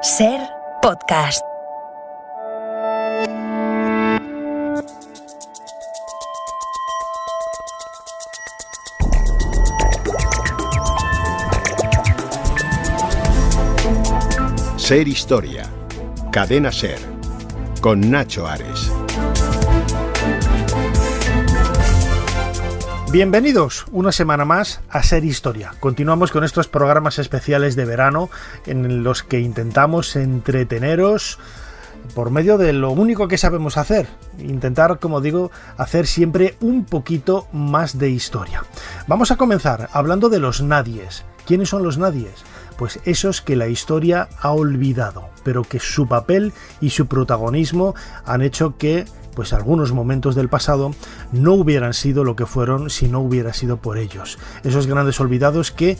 Ser podcast. Ser Historia, Cadena Ser, con Nacho Ares. Bienvenidos una semana más a Ser Historia. Continuamos con estos programas especiales de verano en los que intentamos entreteneros por medio de lo único que sabemos hacer. Intentar, como digo, hacer siempre un poquito más de historia. Vamos a comenzar hablando de los nadies. ¿Quiénes son los nadies? Pues esos que la historia ha olvidado, pero que su papel y su protagonismo han hecho que pues algunos momentos del pasado no hubieran sido lo que fueron si no hubiera sido por ellos. Esos grandes olvidados que,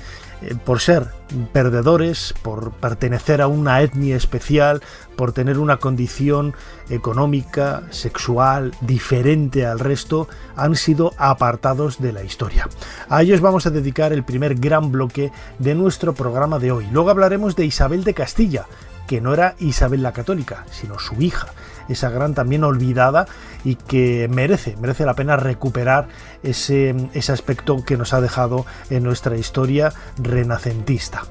por ser perdedores, por pertenecer a una etnia especial, por tener una condición económica, sexual, diferente al resto, han sido apartados de la historia. A ellos vamos a dedicar el primer gran bloque de nuestro programa de hoy. Luego hablaremos de Isabel de Castilla, que no era Isabel la Católica, sino su hija, esa gran también olvidada y que merece la pena recuperar ese aspecto que nos ha dejado en nuestra historia renacentista.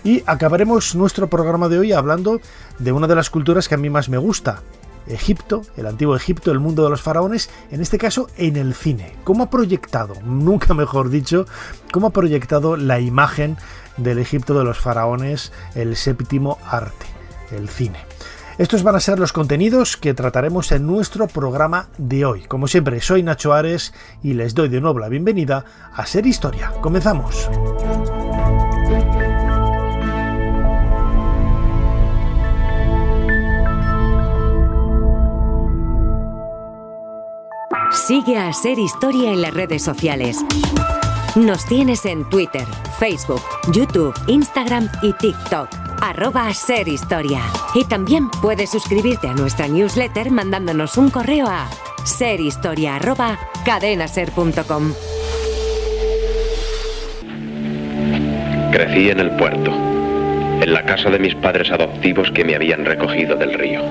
Y acabaremos nuestro programa de hoy hablando de una de las culturas que a mí más me gusta, Egipto, el antiguo Egipto, el mundo de los faraones, en este caso en el cine. ¿Cómo ha proyectado, nunca mejor dicho, cómo ha proyectado la imagen del Egipto de los faraones el séptimo arte, el cine? Estos van a ser los contenidos que trataremos en nuestro programa de hoy. Como siempre, soy Nacho Ares y les doy de nuevo la bienvenida a Ser Historia. Comenzamos. Sigue a Ser Historia en las redes sociales. Nos tienes en Twitter, Facebook, YouTube, Instagram y TikTok. @serhistoria. Y también puedes suscribirte a nuestra newsletter mandándonos un correo a serhistoria@cadenaser.com. Crecí en el puerto, en la casa de mis padres adoptivos que me habían recogido del río.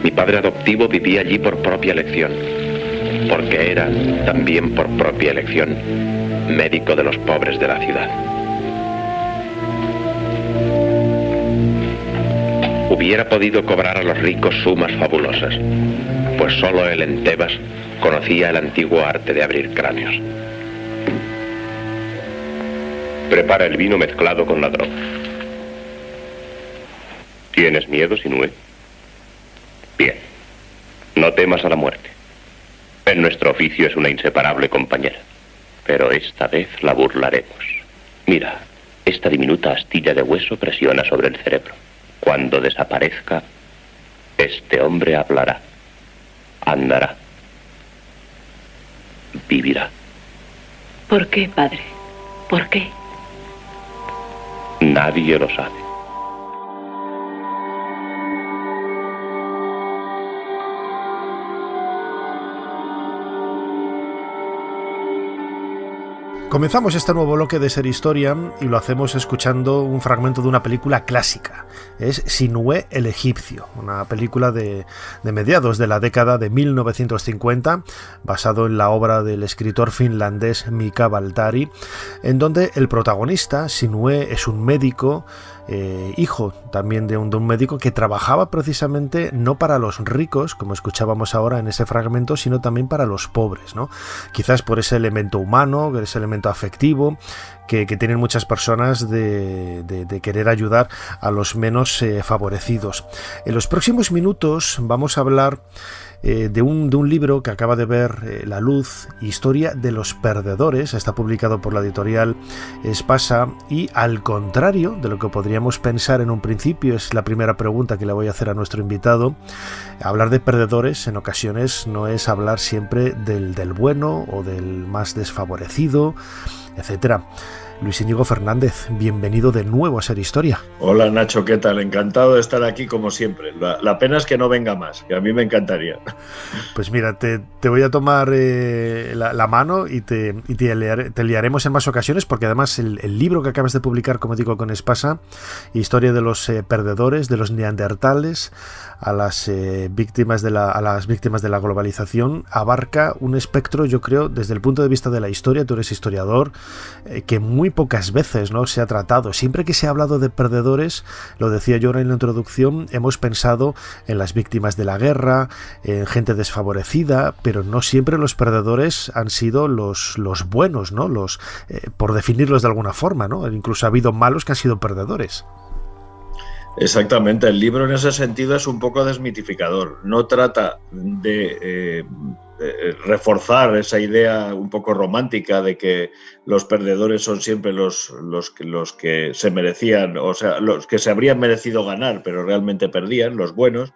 Mi padre adoptivo vivía allí por propia elección, porque era, también por propia elección, médico de los pobres de la ciudad. Hubiera podido cobrar a los ricos sumas fabulosas, pues solo él en Tebas conocía el antiguo arte de abrir cráneos. Prepara el vino mezclado con la droga. ¿Tienes miedo, Sinue? Bien. No temas a la muerte. En nuestro oficio es una inseparable compañera. Pero esta vez la burlaremos. Mira, esta diminuta astilla de hueso presiona sobre el cerebro. Cuando desaparezca, este hombre hablará, andará, vivirá. ¿Por qué, padre? ¿Por qué? Nadie lo sabe. Comenzamos este nuevo bloque de Ser Historia y lo hacemos escuchando un fragmento de una película clásica. Es Sinue el egipcio, una película de mediados de la década de 1950, basado en la obra del escritor finlandés Mika Waltari, en donde el protagonista, Sinue, es un médico, hijo también de un médico que trabajaba precisamente no para los ricos, como escuchábamos ahora en ese fragmento, sino también para los pobres, ¿no? Quizás por ese elemento humano, ese elemento afectivo que tienen muchas personas de querer ayudar a los menos favorecidos. En los próximos minutos vamos a hablar de un libro que acaba de ver la luz, Historia de los perdedores. Está publicado por la editorial Espasa y, al contrario de lo que podríamos pensar en un principio, es la primera pregunta que le voy a hacer a nuestro invitado, hablar de perdedores en ocasiones no es hablar siempre del bueno o del más desfavorecido, etcétera. Luis Íñigo Fernández, bienvenido de nuevo a Ser Historia. Hola Nacho, ¿qué tal? Encantado de estar aquí como siempre. La pena es que no venga más, que a mí me encantaría. Pues mira, te voy a tomar la mano y te liaremos en más ocasiones, porque además el libro que acabas de publicar, como digo, con Espasa, Historia de los perdedores, de los neandertales a las víctimas de la globalización, abarca un espectro, yo creo, desde el punto de vista de la historia. Tú eres historiador, que muy pocas veces, ¿no?, se ha tratado. Siempre que se ha hablado de perdedores, lo decía yo ahora en la introducción, hemos pensado en las víctimas de la guerra, en gente desfavorecida, pero no siempre los perdedores han sido los buenos, ¿no?, por definirlos de alguna forma, ¿no? Incluso ha habido malos que han sido perdedores. Exactamente, el libro en ese sentido es un poco desmitificador. No trata de reforzar esa idea un poco romántica de que los perdedores son siempre los que se merecían, o sea, los que se habrían merecido ganar, pero realmente perdían, los buenos,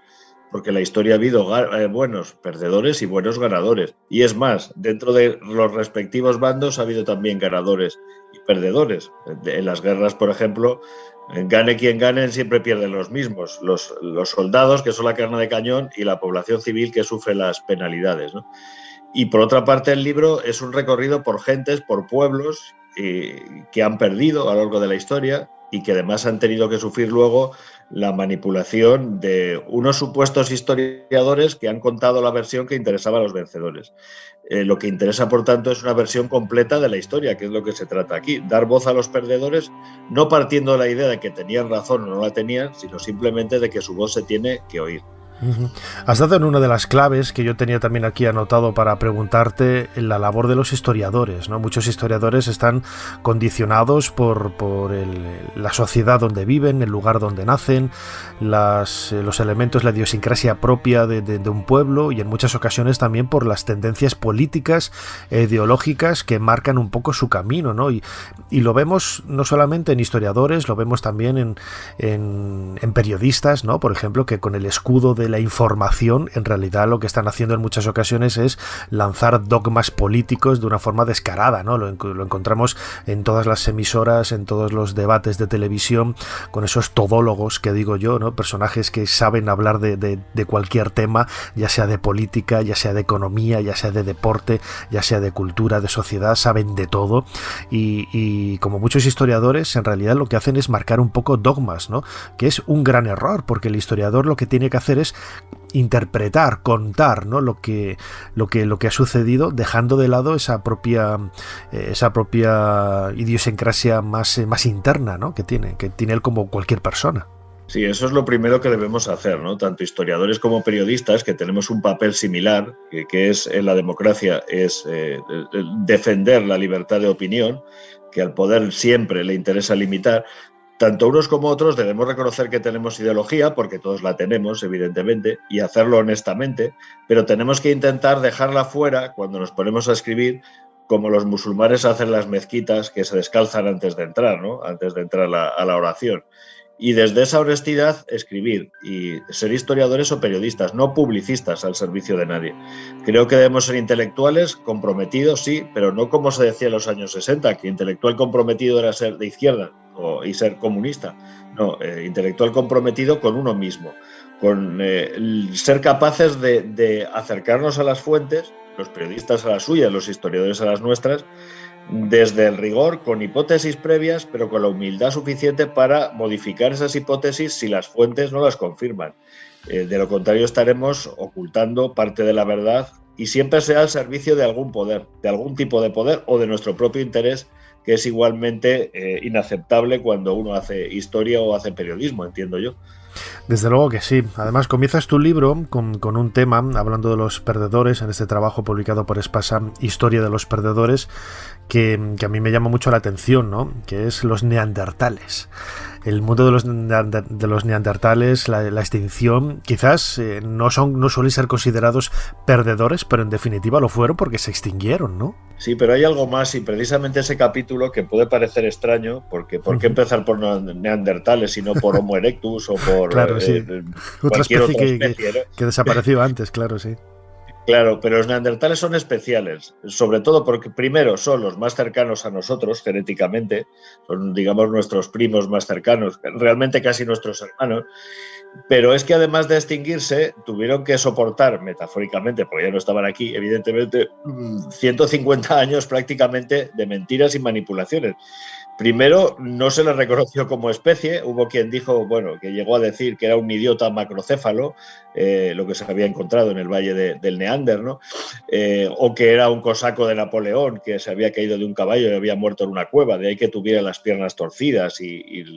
porque en la historia ha habido buenos perdedores y buenos ganadores. Y es más, dentro de los respectivos bandos ha habido también ganadores y perdedores. En las guerras, por ejemplo, gane quien gane, siempre pierden los mismos, los soldados, que son la carne de cañón, y la población civil, que sufre las penalidades, ¿no? Y por otra parte, el libro es un recorrido por gentes, por pueblos que han perdido a lo largo de la historia y que además han tenido que sufrir luego la manipulación de unos supuestos historiadores que han contado la versión que interesaba a los vencedores. Lo que interesa, por tanto, es una versión completa de la historia, que es lo que se trata aquí. Dar voz a los perdedores, no partiendo de la idea de que tenían razón o no la tenían, sino simplemente de que su voz se tiene que oír. Has dado en una de las claves que yo tenía también aquí anotado para preguntarte, la labor de los historiadores, ¿no? Muchos historiadores están condicionados por la sociedad donde viven, el lugar donde nacen, los elementos, la idiosincrasia propia de un pueblo, y en muchas ocasiones también por las tendencias políticas e ideológicas que marcan un poco su camino, ¿no? Y lo vemos no solamente en historiadores, lo vemos también en periodistas, ¿no? Por ejemplo, que con el escudo de la información, en realidad lo que están haciendo en muchas ocasiones es lanzar dogmas políticos de una forma descarada, ¿no? Lo encontramos en todas las emisoras, en todos los debates de televisión, con esos todólogos que digo yo, ¿no? Personajes que saben hablar de cualquier tema, ya sea de política, ya sea de economía, ya sea de deporte, ya sea de cultura, de sociedad, saben de todo, y como muchos historiadores, en realidad lo que hacen es marcar un poco dogmas, ¿no? Que es un gran error, porque el historiador lo que tiene que hacer es interpretar, contar, ¿no?, lo que ha sucedido, dejando de lado esa propia idiosincrasia más interna, ¿no?, que tiene él como cualquier persona. Sí, eso es lo primero que debemos hacer, ¿no? Tanto historiadores como periodistas, que tenemos un papel similar, que es en la democracia, es defender la libertad de opinión, que al poder siempre le interesa limitar. Tanto unos como otros debemos reconocer que tenemos ideología, porque todos la tenemos, evidentemente, y hacerlo honestamente, pero tenemos que intentar dejarla fuera cuando nos ponemos a escribir, como los musulmanes hacen las mezquitas, que se descalzan antes de entrar, ¿no? Antes de entrar a la oración. Y desde esa honestidad escribir y ser historiadores o periodistas, no publicistas al servicio de nadie. Creo que debemos ser intelectuales, comprometidos, sí, pero no como se decía en los años 60, que intelectual comprometido era ser de izquierda y ser comunista. No, intelectual comprometido con uno mismo, con ser capaces de acercarnos a las fuentes, los periodistas a las suyas, los historiadores a las nuestras, desde el rigor, con hipótesis previas, pero con la humildad suficiente para modificar esas hipótesis si las fuentes no las confirman. De lo contrario, estaremos ocultando parte de la verdad, y siempre será al servicio de algún poder, de algún tipo de poder, o de nuestro propio interés, que es igualmente inaceptable cuando uno hace historia o hace periodismo, entiendo yo. Desde luego que sí. Además, comienzas tu libro con un tema, hablando de los perdedores, en este trabajo publicado por Espasa, Historia de los perdedores, que a mí me llama mucho la atención, ¿no? Que es los neandertales. El mundo de los neandertales, la extinción, quizás no suelen ser considerados perdedores, pero en definitiva lo fueron porque se extinguieron, ¿no? Sí, pero hay algo más, y precisamente ese capítulo, que puede parecer extraño, porque ¿por qué empezar por neandertales y no por Homo erectus o por claro, sí. Cualquier otra especie, que desapareció antes, claro, sí. Claro, pero los neandertales son especiales, sobre todo porque primero son los más cercanos a nosotros genéticamente, son, digamos, nuestros primos más cercanos, realmente casi nuestros hermanos, pero es que además de extinguirse tuvieron que soportar, metafóricamente, porque ya no estaban aquí, evidentemente, 150 años prácticamente de mentiras y manipulaciones. Primero, no se le reconoció como especie. Hubo quien dijo, bueno, que llegó a decir que era un idiota macrocéfalo, lo que se había encontrado en el valle del Neander, ¿no? O que era un cosaco de Napoleón que se había caído de un caballo y había muerto en una cueva. De ahí que tuviera las piernas torcidas y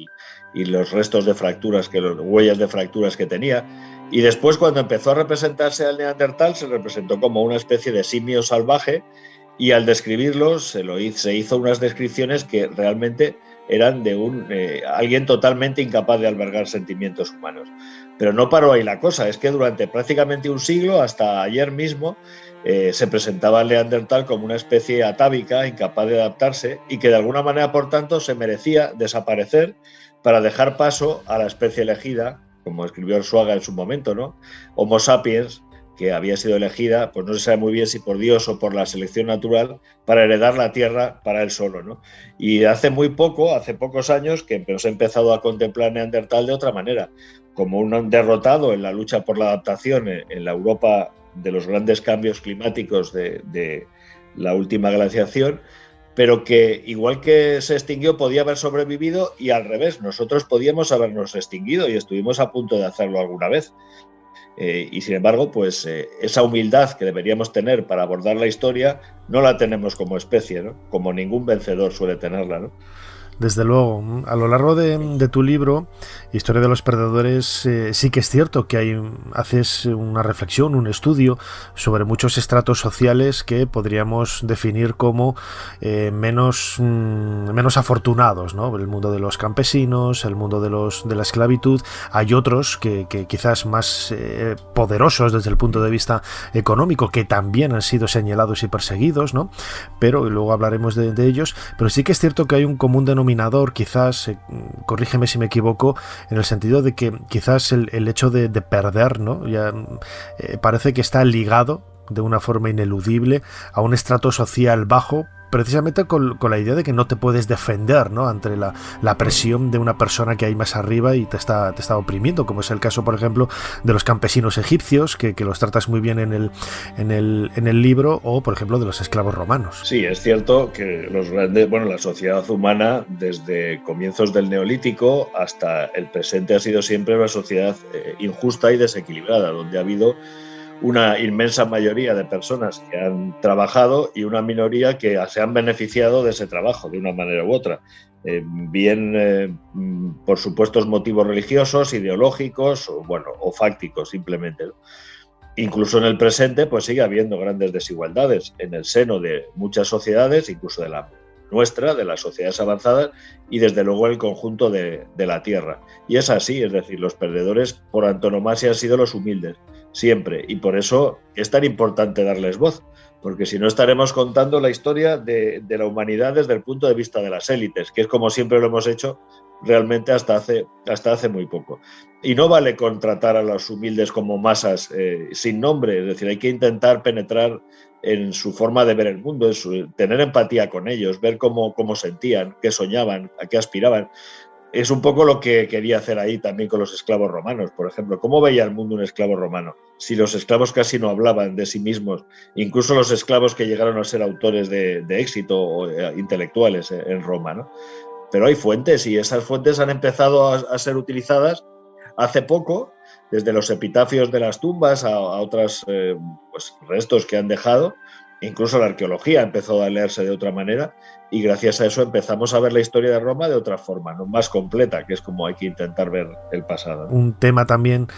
los restos de fracturas, huellas de fracturas que tenía. Y después, cuando empezó a representarse al neandertal, se representó como una especie de simio salvaje. Y al describirlos se hizo unas descripciones que realmente eran de alguien totalmente incapaz de albergar sentimientos humanos. Pero no paró ahí la cosa, es que durante prácticamente un siglo, hasta ayer mismo, se presentaba al neandertal como una especie atávica, incapaz de adaptarse y que de alguna manera, por tanto, se merecía desaparecer para dejar paso a la especie elegida, como escribió Arzuaga en su momento, ¿no? Homo sapiens, que había sido elegida, pues no se sabe muy bien si por Dios o por la selección natural, para heredar la Tierra para él solo, ¿no? Y hace pocos años, que se ha empezado a contemplar Neandertal de otra manera, como un derrotado en la lucha por la adaptación en la Europa de los grandes cambios climáticos de la última glaciación, pero que igual que se extinguió podía haber sobrevivido y al revés, nosotros podíamos habernos extinguido y estuvimos a punto de hacerlo alguna vez. Y sin embargo, pues esa humildad que deberíamos tener para abordar la historia no la tenemos como especie, ¿no? Como ningún vencedor suele tenerla, ¿no? Desde luego, a lo largo de tu libro, Historia de los Perdedores, sí que es cierto que haces una reflexión, un estudio sobre muchos estratos sociales que podríamos definir como menos afortunados, ¿no? El mundo de los campesinos, el mundo de la esclavitud. Hay otros que quizás más poderosos desde el punto de vista económico, que también han sido señalados y perseguidos, ¿no? Pero luego hablaremos de ellos. Pero sí que es cierto que hay un común denominador, quizás, corrígeme si me equivoco, en el sentido de que quizás el hecho de perder, ¿no? Ya parece que está ligado de una forma ineludible a un estrato social bajo, precisamente con la idea de que no te puedes defender, ¿no? Ante la presión de una persona que hay más arriba y te está oprimiendo, como es el caso, por ejemplo, de los campesinos egipcios, que los tratas muy bien en el libro, o por ejemplo de los esclavos romanos. Sí, es cierto que la sociedad humana desde comienzos del Neolítico hasta el presente ha sido siempre una sociedad injusta y desequilibrada, donde ha habido una inmensa mayoría de personas que han trabajado y una minoría que se han beneficiado de ese trabajo de una manera u otra, por supuestos motivos religiosos, ideológicos o fácticos simplemente, ¿no? Incluso en el presente pues sigue habiendo grandes desigualdades en el seno de muchas sociedades, incluso de la nuestra, de las sociedades avanzadas y desde luego el conjunto de la Tierra. Y es así, es decir, los perdedores por antonomasia han sido los humildes, siempre, y por eso es tan importante darles voz, porque si no estaremos contando la historia de la humanidad desde el punto de vista de las élites, que es como siempre lo hemos hecho realmente hasta hace muy poco. Y no vale contratar a los humildes como masas sin nombre, es decir, hay que intentar penetrar en su forma de ver el mundo, tener empatía con ellos, ver cómo sentían, qué soñaban, a qué aspiraban. Es un poco lo que quería hacer ahí también con los esclavos romanos, por ejemplo. ¿Cómo veía el mundo un esclavo romano? Si los esclavos casi no hablaban de sí mismos, incluso los esclavos que llegaron a ser autores de éxito o intelectuales en Roma, ¿no? Pero hay fuentes y esas fuentes han empezado a ser utilizadas hace poco, desde los epitafios de las tumbas a otros restos que han dejado. Incluso la arqueología empezó a leerse de otra manera y gracias a eso empezamos a ver la historia de Roma de otra forma, ¿no? Más completa, que es como hay que intentar ver el pasado. Un tema también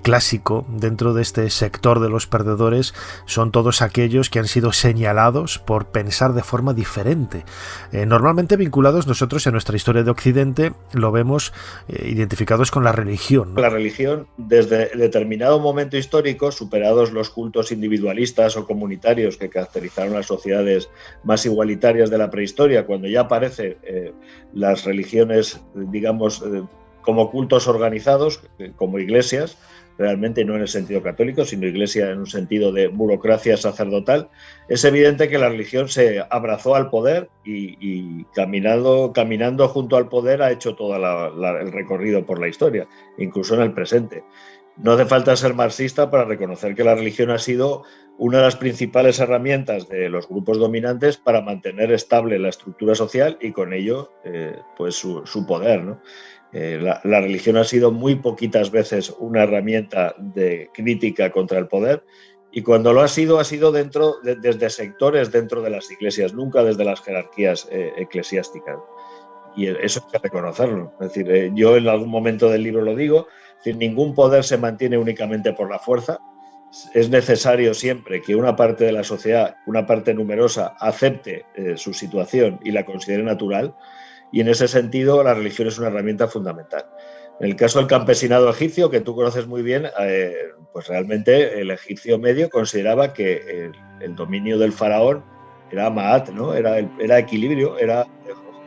clásico dentro de este sector de los perdedores son todos aquellos que han sido señalados por pensar de forma diferente. Normalmente vinculados nosotros en nuestra historia de Occidente lo vemos identificados con la religión, ¿no? La religión, desde determinado momento histórico, superados los cultos individualistas o comunitarios que caracterizaron las sociedades más igualitarias de la prehistoria, cuando ya aparecen las religiones, digamos, como cultos organizados, como iglesias, realmente, no en el sentido católico, sino Iglesia en un sentido de burocracia sacerdotal, es evidente que la religión se abrazó al poder y caminando junto al poder ha hecho todo el recorrido por la historia, incluso en el presente. No hace falta ser marxista para reconocer que la religión ha sido una de las principales herramientas de los grupos dominantes para mantener estable la estructura social y con ello pues su poder, ¿no? La religión ha sido muy poquitas veces una herramienta de crítica contra el poder, y cuando lo ha sido desde sectores dentro de las iglesias, nunca desde las jerarquías eclesiásticas. Y eso hay que reconocerlo. Es decir, yo en algún momento del libro lo digo, es decir, ningún poder se mantiene únicamente por la fuerza. Es necesario siempre que una parte de la sociedad, una parte numerosa, acepte su situación y la considere natural, y en ese sentido la religión es una herramienta fundamental. En el caso del campesinado egipcio, que tú conoces muy bien, pues realmente el egipcio medio consideraba que el dominio del faraón era ma'at, ¿no? Era equilibrio, era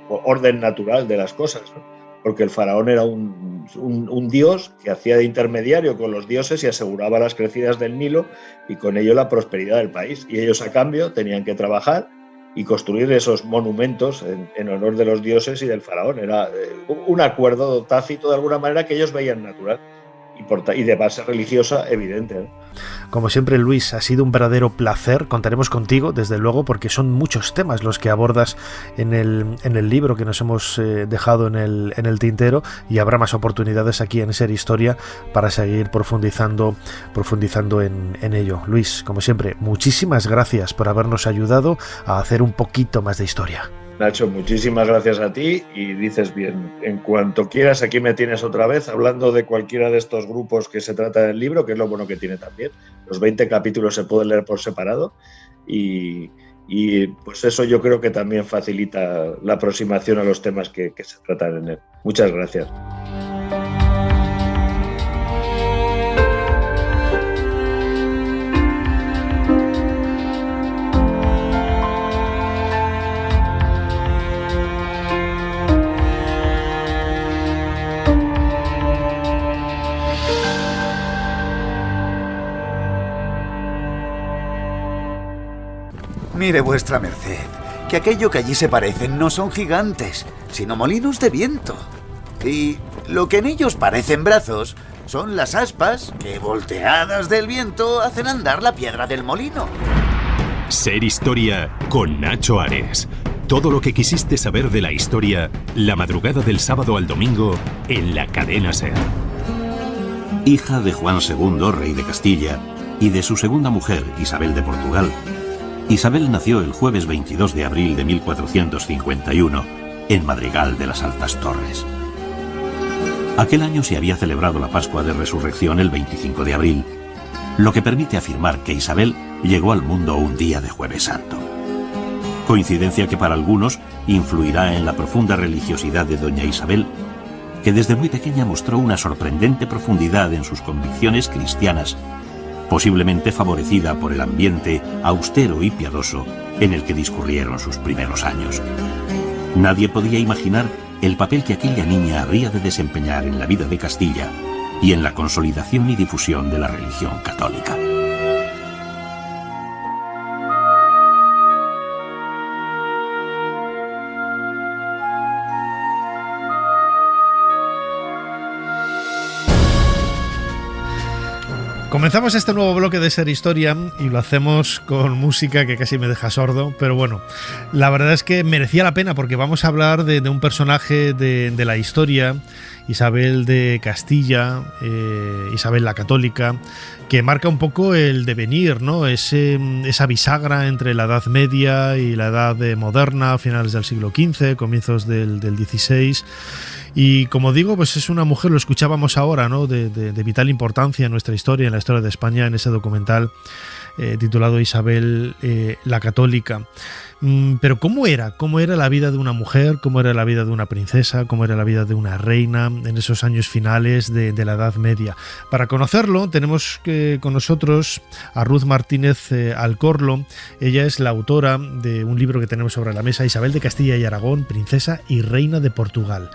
orden natural de las cosas, ¿no? Porque el faraón era un dios que hacía de intermediario con los dioses y aseguraba las crecidas del Nilo y con ello la prosperidad del país. Y ellos a cambio tenían que trabajar y construir esos monumentos en honor de los dioses y del faraón. Era un acuerdo tácito de alguna manera que ellos veían natural y de base religiosa evidente, ¿no? Como siempre, Luis, ha sido un verdadero placer. Contaremos contigo, desde luego, porque son muchos temas los que abordas en el libro que nos hemos dejado en el tintero, y habrá más oportunidades aquí en Ser Historia para seguir profundizando en ello. Luis, como siempre, muchísimas gracias por habernos ayudado a hacer un poquito más de historia. Nacho, muchísimas gracias a ti, y dices bien, en cuanto quieras aquí me tienes otra vez hablando de cualquiera de estos grupos que se trata del libro, que es lo bueno que tiene también. Los 20 capítulos se pueden leer por separado y pues eso yo creo que también facilita la aproximación a los temas que se tratan en él. Muchas gracias. Mire vuestra merced, que aquello que allí se parecen no son gigantes, sino molinos de viento. Y lo que en ellos parecen brazos son las aspas que, volteadas del viento, hacen andar la piedra del molino. Ser Historia con Nacho Ares. Todo lo que quisiste saber de la historia, la madrugada del sábado al domingo, en la cadena SER. Hija de Juan II, rey de Castilla, y de su segunda mujer, Isabel de Portugal, Isabel nació el jueves 22 de abril de 1451 en Madrigal de las Altas Torres. Aquel año se había celebrado la Pascua de Resurrección el 25 de abril, lo que permite afirmar que Isabel llegó al mundo un día de Jueves Santo. Coincidencia que para algunos influirá en la profunda religiosidad de doña Isabel, que desde muy pequeña mostró una sorprendente profundidad en sus convicciones cristianas, posiblemente favorecida por el ambiente austero y piadoso en el que discurrieron sus primeros años. Nadie podía imaginar el papel que aquella niña habría de desempeñar en la vida de Castilla y en la consolidación y difusión de la religión católica. Comenzamos este nuevo bloque de Ser Historia y lo hacemos con música que casi me deja sordo, pero bueno, la verdad es que merecía la pena porque vamos a hablar de un personaje de la historia, Isabel de Castilla, Isabel la Católica, que marca un poco el devenir, ¿no? Esa bisagra entre la Edad Media y la Edad Moderna, finales del siglo XV, comienzos del XVI. Y como digo, pues es una mujer, lo escuchábamos ahora, ¿no? de vital importancia en nuestra historia, en la historia de España, en ese documental titulado Isabel la Católica. Pero ¿cómo era la vida de una mujer? ¿Cómo era la vida de una princesa? ¿Cómo era la vida de una reina en esos años finales de la Edad Media? Para conocerlo tenemos con nosotros a Ruth Martínez Alcorlo. Ella es la autora de un libro que tenemos sobre la mesa, Isabel de Castilla y Aragón, princesa y reina de Portugal,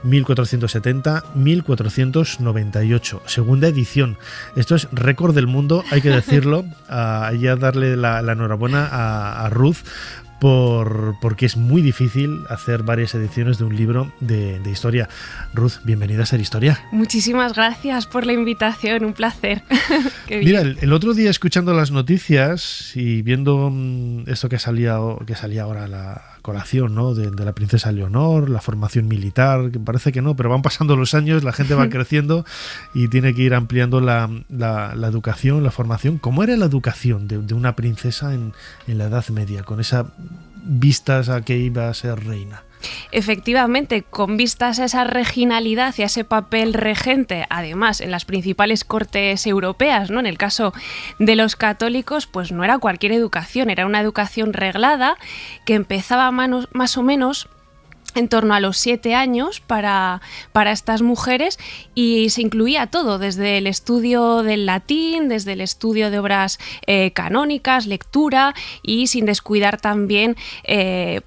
1470-1498, segunda edición. Esto es récord del mundo, hay que decirlo. Ya darle la enhorabuena a Ruth, porque es muy difícil hacer varias ediciones de un libro de historia. Ruth, bienvenida a Ser Historia. Muchísimas gracias por la invitación, un placer. Mira, el otro día escuchando las noticias y viendo esto que salía ahora la colación, ¿no? de la princesa Leonor, la formación militar, que parece que no, pero van pasando los años, la gente va creciendo y tiene que ir ampliando la educación, la formación. ¿Cómo era la educación de una princesa en la Edad Media, con esa vistas a que iba a ser reina? Efectivamente, con vistas a esa reginalidad y a ese papel regente, además en las principales cortes europeas, ¿no? En el caso de los católicos, pues no era cualquier educación, era una educación reglada que empezaba más o menos en torno a los 7 años para estas mujeres, y se incluía todo, desde el estudio del latín, desde el estudio de obras canónicas, lectura, y sin descuidar también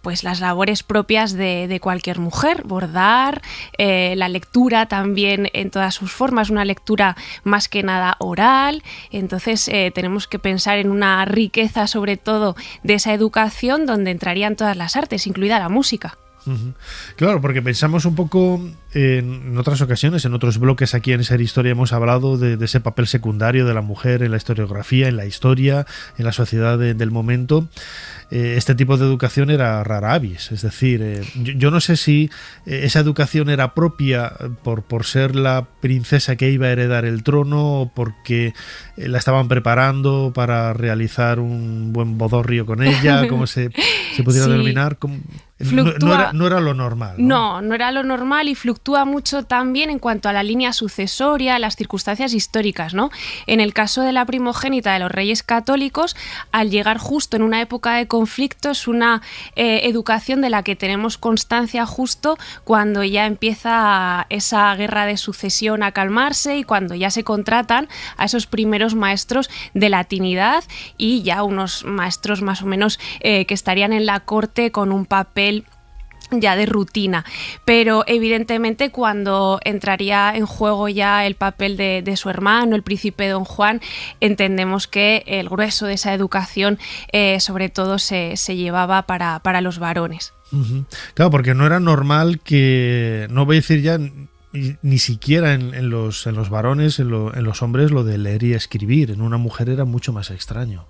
pues las labores propias de cualquier mujer, bordar, la lectura también en todas sus formas, una lectura más que nada oral. Entonces tenemos que pensar en una riqueza sobre todo de esa educación donde entrarían todas las artes, incluida la música. Claro, porque pensamos un poco en otras ocasiones, en otros bloques aquí en Ser Historia hemos hablado de ese papel secundario de la mujer en la historiografía, en la historia, en la sociedad del momento. Este tipo de educación era rara avis, es decir, yo no sé si esa educación era propia por ser la princesa que iba a heredar el trono, o porque la estaban preparando para realizar un buen bodorrio con ella, como se pudiera denominar. No era lo normal, ¿no? No era lo normal, y fluctúa mucho también en cuanto a la línea sucesoria, las circunstancias históricas, ¿no? En el caso de la primogénita de los reyes católicos, al llegar justo en una época de conflicto, es una educación de la que tenemos constancia justo cuando ya empieza esa guerra de sucesión a calmarse y cuando ya se contratan a esos primeros maestros de latinidad, y ya unos maestros más o menos que estarían en la corte con un papel ya de rutina. Pero evidentemente cuando entraría en juego ya el papel de su hermano, el príncipe Don Juan, entendemos que el grueso de esa educación sobre todo se llevaba para los varones. Claro, porque no era normal que, no voy a decir ya ni siquiera en los varones, en los hombres, lo de leer y escribir. En una mujer era mucho más extraño.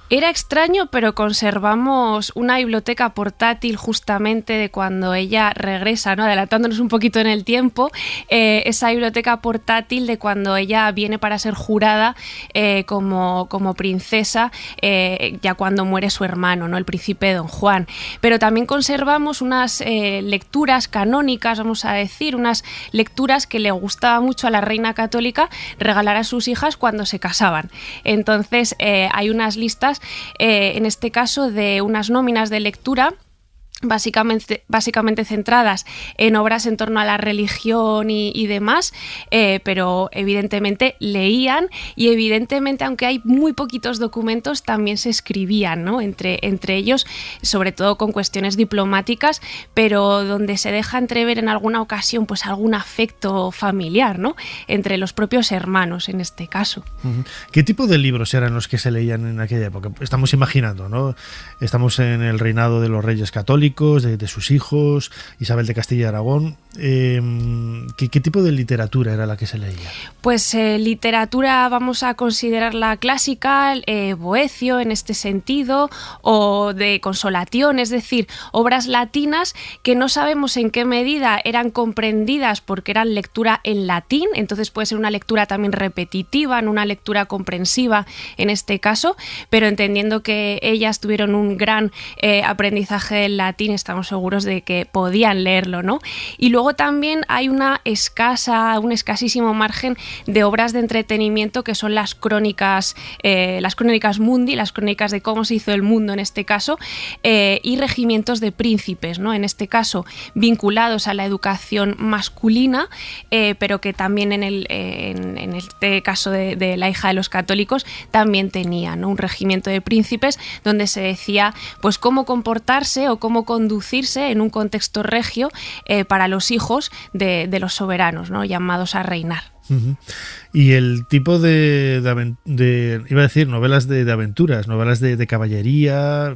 Era extraño, pero conservamos una biblioteca portátil justamente de cuando ella regresa, ¿no? Adelantándonos un poquito en el tiempo, esa biblioteca portátil de cuando ella viene para ser jurada como princesa, ya cuando muere su hermano, ¿no? El príncipe Don Juan. Pero también conservamos unas lecturas canónicas, vamos a decir, unas lecturas que le gustaba mucho a la reina católica regalar a sus hijas cuando se casaban. Entonces hay unas listas, en este caso de unas nóminas de lectura básicamente centradas en obras en torno a la religión y demás, pero evidentemente leían, y evidentemente, aunque hay muy poquitos documentos, también se escribían, ¿no? entre ellos, sobre todo con cuestiones diplomáticas, pero donde se deja entrever en alguna ocasión pues algún afecto familiar, ¿no? Entre los propios hermanos en este caso. ¿Qué tipo de libros eran los que se leían en aquella época? Estamos imaginando, ¿no? Estamos en el reinado de los reyes católicos, de sus hijos, Isabel de Castilla y Aragón. ¿Qué tipo de literatura era la que se leía? Pues literatura vamos a considerarla clásica, Boecio en este sentido, o de consolación, es decir, obras latinas que no sabemos en qué medida eran comprendidas porque eran lectura en latín, entonces puede ser una lectura también repetitiva, no una lectura comprensiva en este caso, pero entendiendo que ellas tuvieron un gran aprendizaje del latín, estamos seguros de que podían leerlo, ¿no? Y luego también hay una un escasísimo margen de obras de entretenimiento que son las crónicas mundi, las crónicas de cómo se hizo el mundo en este caso, y regimientos de príncipes, ¿no? En este caso vinculados a la educación masculina, pero que también en este caso de la hija de los católicos también tenía, ¿no? Un regimiento de príncipes donde se decía pues cómo comportarse o cómo conducirse en un contexto regio para los hijos de los soberanos, ¿no? Llamados a reinar. Uh-huh. Y el tipo de iba a decir novelas de aventuras, novelas de caballería,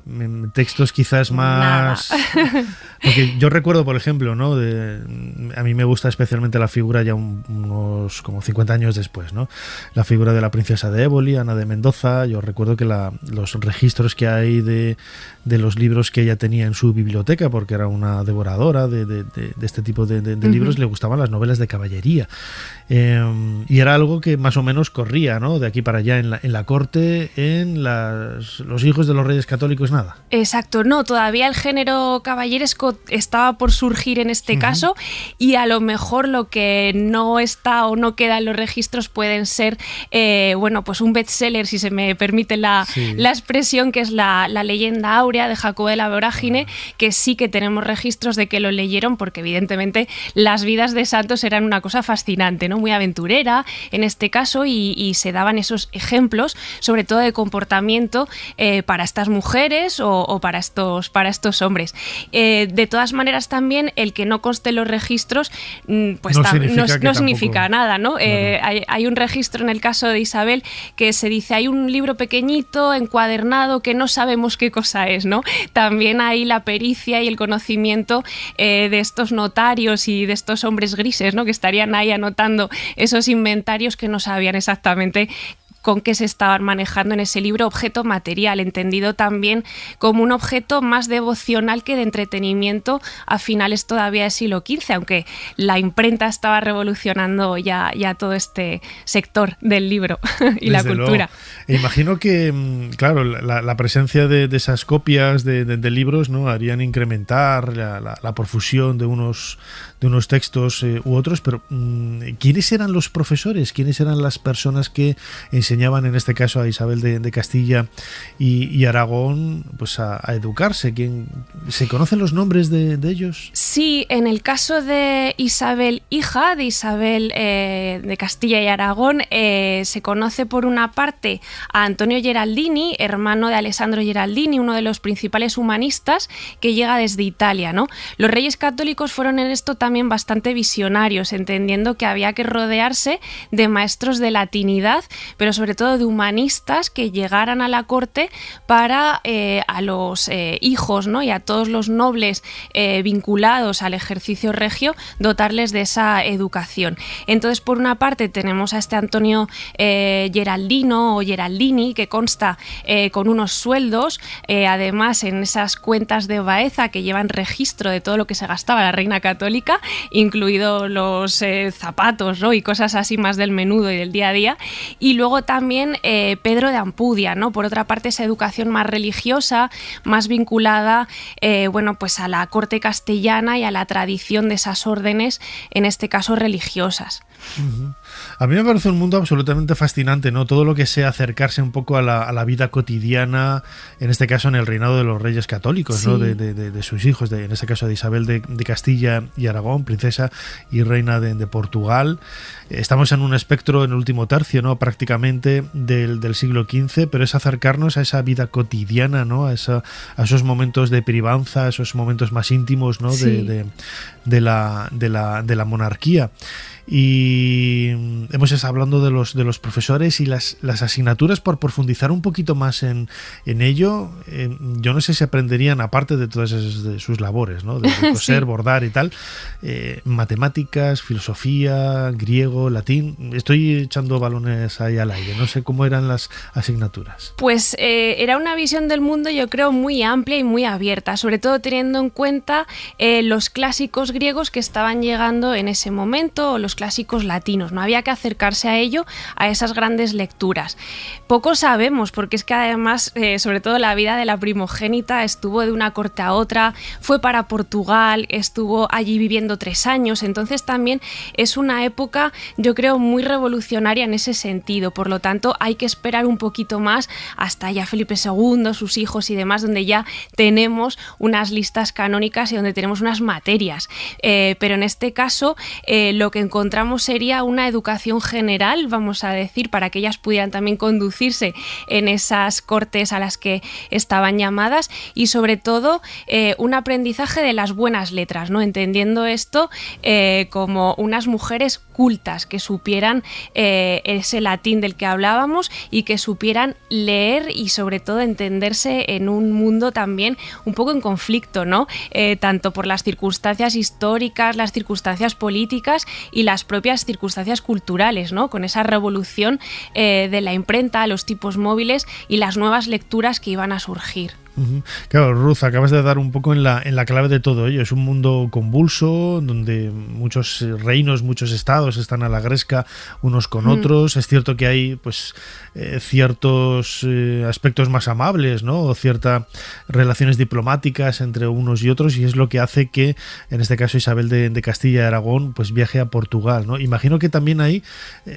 textos quizás más... Porque yo recuerdo, por ejemplo, ¿no? A mí me gusta especialmente la figura ya unos como 50 años después, ¿no? La figura de la princesa de Éboli, Ana de Mendoza. Yo recuerdo que los registros que hay de los libros que ella tenía en su biblioteca, porque era una devoradora de este tipo de libros, le gustaban las novelas de caballería. Y era algo que más o menos corría, ¿no? De aquí para allá en la corte, en los hijos de los reyes católicos, nada. Exacto, no, todavía el género caballeresco estaba por surgir en este caso, y a lo mejor lo que no está o no queda en los registros pueden ser, pues un bestseller, si se me permite la expresión, que es la leyenda áurea de Jacobo de la Vorágine, que sí que tenemos registros de que lo leyeron, porque evidentemente las vidas de santos eran una cosa fascinante, ¿no? Muy aventurera en este caso, y se daban esos ejemplos, sobre todo de comportamiento para estas mujeres o para estos hombres. De todas maneras, también el que no conste en los registros pues no significa nada, ¿no? Hay un registro en el caso de Isabel que se dice hay un libro pequeñito encuadernado que no sabemos qué cosa es, ¿no? También hay la pericia y el conocimiento de estos notarios y de estos hombres grises, ¿no? Que estarían ahí anotando esos inventarios que no sabían exactamente con qué se estaban manejando en ese libro, objeto material, entendido también como un objeto más devocional que de entretenimiento a finales todavía del siglo XV, aunque la imprenta estaba revolucionando ya todo este sector del libro y la cultura. Imagino que, claro, la presencia de esas copias de libros, ¿no? Harían incrementar la profusión de unos textos u otros, pero ¿quiénes eran los profesores? ¿Quiénes eran las personas que enseñaban, en este caso a Isabel de Castilla y Aragón, pues a educarse? ¿Se conocen los nombres de ellos? Sí, en el caso de Isabel, hija de Isabel de Castilla y Aragón, se conoce por una parte a Antonio Geraldini, hermano de Alessandro Geraldini, uno de los principales humanistas que llega desde Italia, ¿no? Los reyes católicos fueron en esto también bastante visionarios, entendiendo que había que rodearse de maestros de latinidad, pero sobre todo de humanistas que llegaran a la corte para a los hijos, ¿no? Y a todos los nobles vinculados al ejercicio regio, dotarles de esa educación. Entonces, por una parte tenemos a este Antonio Geraldino o Geraldini, que consta con unos sueldos, además en esas cuentas de Baeza que llevan registro de todo lo que se gastaba la reina católica, incluido los zapatos, ¿no? Y cosas así más del menudo y del día a día. Y luego también Pedro de Ampudia, ¿no? Por otra parte, esa educación más religiosa, más vinculada pues a la corte castellana y a la tradición de esas órdenes, en este caso religiosas. Uh-huh. A mí me parece un mundo absolutamente fascinante, ¿no? Todo lo que sea acercarse un poco a la vida cotidiana, en este caso en el reinado de los reyes católicos, sí, ¿no? De sus hijos, en este caso de Isabel de Castilla y Aragón, princesa y reina de Portugal. Estamos en un espectro, en el último tercio, ¿no? Prácticamente del siglo XV, pero es acercarnos a esa vida cotidiana, ¿no? A esos momentos de privanza, a esos momentos más íntimos, ¿no? Sí. de la monarquía. Y hemos estado hablando de los profesores y las asignaturas. Por profundizar un poquito más en ello, yo no sé si aprenderían, aparte de todas sus labores, ¿no? De coser, sí, bordar y tal, matemáticas, filosofía, griego, latín. Estoy echando balones ahí al aire. Yo no sé cómo eran las asignaturas. Pues era una visión del mundo, yo creo, muy amplia y muy abierta, sobre todo teniendo en cuenta los clásicos griegos que estaban llegando en ese momento, o los clásicos latinos. No había que acercarse a ello, a esas grandes lecturas. Poco sabemos, porque es que además, sobre todo la vida de la primogénita estuvo de una corte a otra, fue para Portugal, estuvo allí viviendo 3 años, entonces también es una época, yo creo, muy revolucionaria en ese sentido. Por lo tanto, hay que esperar un poquito más hasta ya Felipe II, sus hijos y demás, donde ya tenemos unas listas canónicas y donde tenemos unas materias. Pero en este caso, lo que encontramos sería una educación general, vamos a decir, para que ellas pudieran también conducirse en esas cortes a las que estaban llamadas, y sobre todo un aprendizaje de las buenas letras, ¿no? Entendiendo esto como unas mujeres cultas, que supieran ese latín del que hablábamos y que supieran leer y sobre todo entenderse en un mundo también un poco en conflicto, ¿no? Tanto por las circunstancias históricas, las circunstancias políticas y las propias circunstancias culturales, ¿no? Con esa revolución de la imprenta, los tipos móviles y las nuevas lecturas que iban a surgir. Claro, Ruth, acabas de dar un poco en la clave de todo ello. Es un mundo convulso, donde muchos reinos, muchos estados están a la gresca unos con otros. Es cierto que hay pues ciertos aspectos más amables, ¿no? O ciertas relaciones diplomáticas entre unos y otros, y es lo que hace que, en este caso, Isabel de Castilla y Aragón pues viaje a Portugal, ¿no? Imagino que también ahí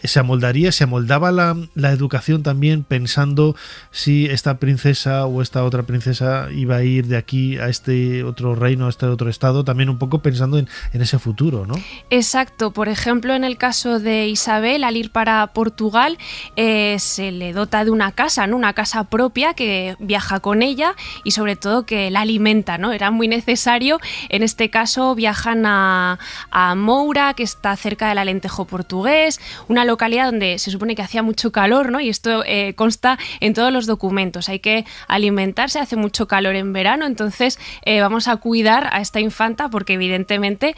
se amoldaba la educación también pensando si esta princesa o esta otra princesa iba a ir de aquí a este otro reino, a este otro estado, también un poco pensando en ese futuro, ¿no? Exacto. Por ejemplo, en el caso de Isabel, al ir para Portugal, se le dota de una casa, ¿no? Una casa propia que viaja con ella y sobre todo que la alimenta, ¿no? Era muy necesario. En este caso viajan a Moura, que está cerca del Alentejo portugués, una localidad donde se supone que hacía mucho calor, ¿no? Y esto consta en todos los documentos. Hay que alimentarse, hace mucho calor en verano, entonces vamos a cuidar a esta infanta porque evidentemente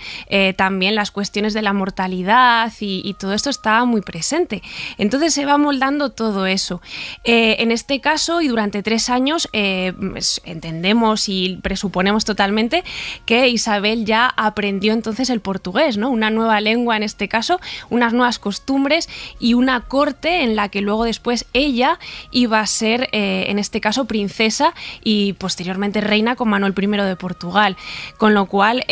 también las cuestiones de la mortalidad y todo esto estaba muy presente. Entonces se va moldando todo eso. En este caso, y durante 3 años, entendemos y presuponemos totalmente que Isabel ya aprendió entonces el portugués, ¿no? Una nueva lengua en este caso, unas nuevas costumbres y una corte en la que luego después ella iba a ser, en este caso, princesa y posteriormente reina con Manuel I de Portugal, con lo cual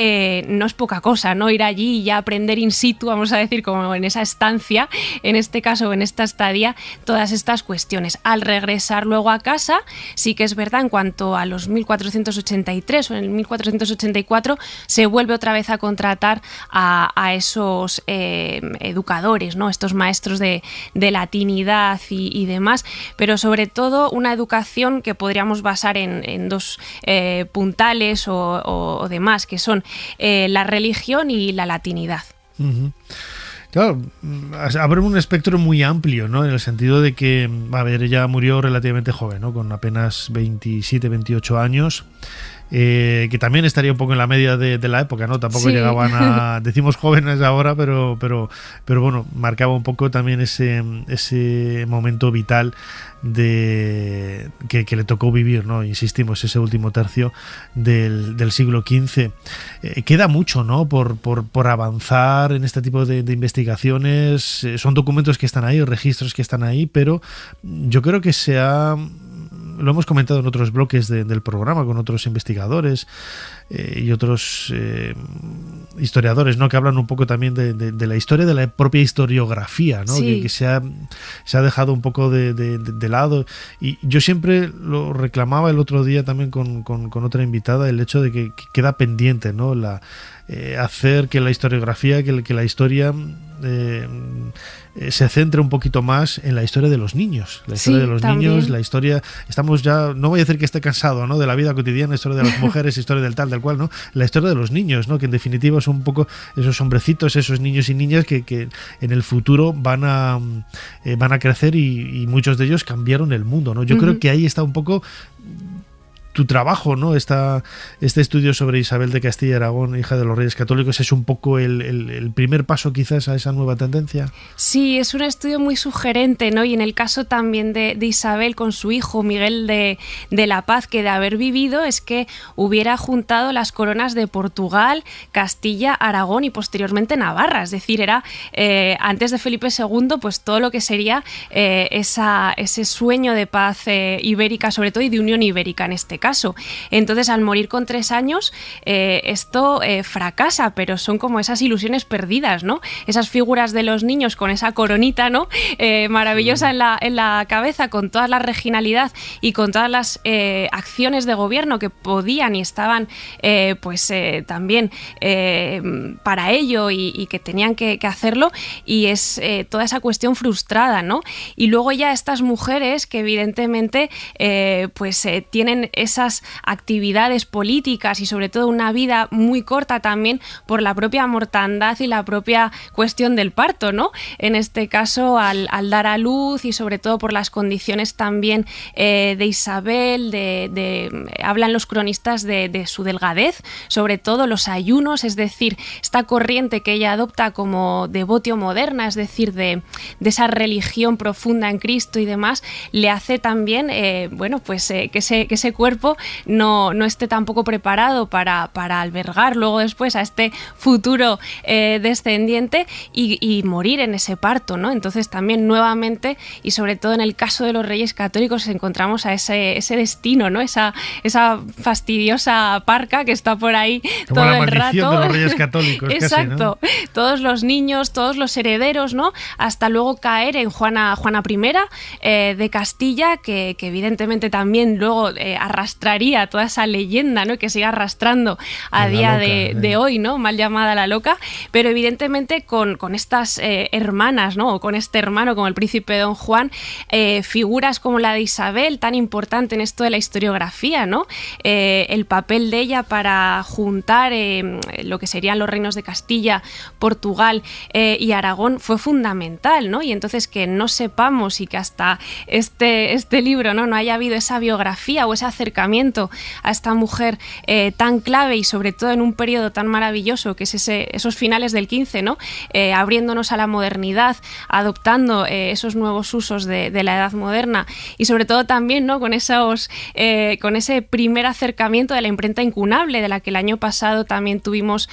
no es poca cosa, ¿no? Ir allí y ya aprender in situ, vamos a decir, como en esa estancia, en este caso, en esta estadía, todas estas cuestiones. Al regresar luego a casa, sí que es verdad, en cuanto a los 1483 o en el 1484, se vuelve otra vez a contratar a esos educadores, ¿no? Estos maestros de latinidad y demás, pero sobre todo una educación que podríamos basar en 2 puntales o demás, que son la religión y la latinidad. Claro, abre un espectro muy amplio, ¿no? En el sentido de que, a ver, ella murió relativamente joven, ¿no? Con apenas 27, 28 años. Que también estaría un poco en la media de la época, ¿no? Tampoco llegaban a, decimos jóvenes ahora, pero bueno, marcaba un poco también ese momento vital de que le tocó vivir, ¿no? Insistimos, ese último tercio del siglo XV. Queda mucho, ¿no? Por avanzar en este tipo de investigaciones. Son documentos que están ahí, registros que están ahí, pero yo creo que lo hemos comentado en otros bloques del programa con otros investigadores y otros historiadores, ¿no? Que hablan un poco también de la historia, de la propia historiografía, ¿no? Sí. Que se ha dejado un poco de lado, y yo siempre lo reclamaba el otro día también con otra invitada, el hecho de que queda pendiente, ¿no? Hacer que la historiografía, que la historia se centre un poquito más en la historia de los niños, niños, la historia, estamos ya, no voy a decir que esté cansado, ¿no? De la vida cotidiana, historia de las mujeres, historia del tal, del cual, ¿no? La historia de los niños, ¿no? Que en definitiva son un poco esos hombrecitos, esos niños y niñas que en el futuro van a crecer y muchos de ellos cambiaron el mundo, ¿no? Yo creo que ahí está un poco tu trabajo, ¿no? Este estudio sobre Isabel de Castilla y Aragón, hija de los Reyes Católicos, es un poco el primer paso quizás a esa nueva tendencia. Sí, es un estudio muy sugerente, ¿no? Y en el caso también de Isabel con su hijo Miguel de la Paz, que de haber vivido es que hubiera juntado las coronas de Portugal, Castilla, Aragón y posteriormente Navarra. Es decir, era antes de Felipe II, pues todo lo que sería ese sueño de paz ibérica, sobre todo, y de unión ibérica en este caso. Entonces, al morir con 3 años, esto fracasa, pero son como esas ilusiones perdidas, ¿no? Esas figuras de los niños con esa coronita, ¿no? Maravillosa en la cabeza, con toda la regionalidad y con todas las acciones de gobierno que podían y estaban también para ello y que tenían que hacerlo, y es toda esa cuestión frustrada, ¿no? Y luego ya estas mujeres que evidentemente tienen esas actividades políticas y sobre todo una vida muy corta también por la propia mortandad y la propia cuestión del parto, ¿no? En este caso al dar a luz y sobre todo por las condiciones también de Isabel, hablan los cronistas de su delgadez, sobre todo los ayunos, es decir, esta corriente que ella adopta como devotio moderna, es decir, de esa religión profunda en Cristo y demás, le hace también que ese cuerpo no esté tampoco preparado para albergar luego después a este futuro descendiente y morir en ese parto, ¿no? Entonces también nuevamente, y sobre todo en el caso de los Reyes Católicos, encontramos a ese destino, ¿no? Esa fastidiosa parca que está por ahí como todo la el rato. De los Reyes Católicos. Exacto. Casi, ¿no? Todos los niños, todos los herederos, ¿no? Hasta luego caer en Juana I de Castilla, que evidentemente también luego arrastraría toda esa leyenda, ¿no? Que sigue arrastrando a día de hoy, ¿no? Mal llamada la loca, pero evidentemente con estas hermanas, ¿no? O con este hermano, como el príncipe Don Juan, figuras como la de Isabel, tan importante en esto de la historiografía, ¿no? El papel de ella para juntar lo que serían los reinos de Castilla, Portugal y Aragón fue fundamental, ¿no? Y entonces que no sepamos y que hasta este libro no haya habido esa biografía o ese acercamiento a esta mujer tan clave y sobre todo en un periodo tan maravilloso que es esos finales del 15, ¿no? Abriéndonos a la modernidad, adoptando esos nuevos usos de la edad moderna y sobre todo también, ¿no? con ese primer acercamiento de la imprenta incunable, de la que el año pasado también tuvimos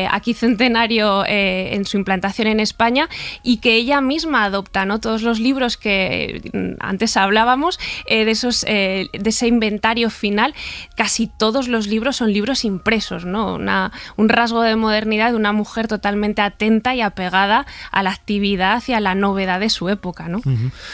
aquí centenario en su implantación en España, y que ella misma adopta, ¿no? Todos los libros que antes hablábamos, de ese inventario final, casi todos los libros son libros impresos, ¿no? Un rasgo de modernidad de una mujer totalmente atenta y apegada a la actividad y a la novedad de su época, ¿no?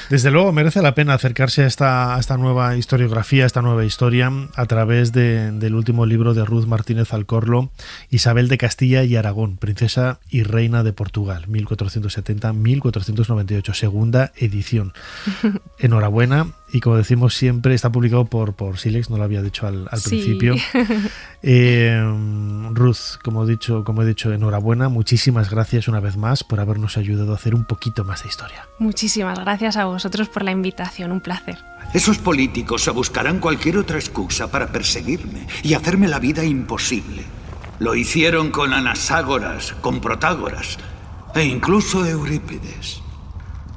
Desde luego merece la pena acercarse a esta nueva historiografía, a esta nueva historia, a través del último libro de Ruth Martínez Alcorlo, Isabel de Castilla y Aragón, princesa y reina de Portugal, 1470-1498, segunda edición. Enhorabuena. Y como decimos siempre, está publicado por Silex, no lo había dicho al principio. Ruth, como he dicho, enhorabuena. Muchísimas gracias una vez más por habernos ayudado a hacer un poquito más de historia. Muchísimas gracias a vosotros por la invitación, un placer. Esos políticos se buscarán cualquier otra excusa para perseguirme y hacerme la vida imposible. Lo hicieron con Anaxágoras, con Protágoras e incluso Eurípides.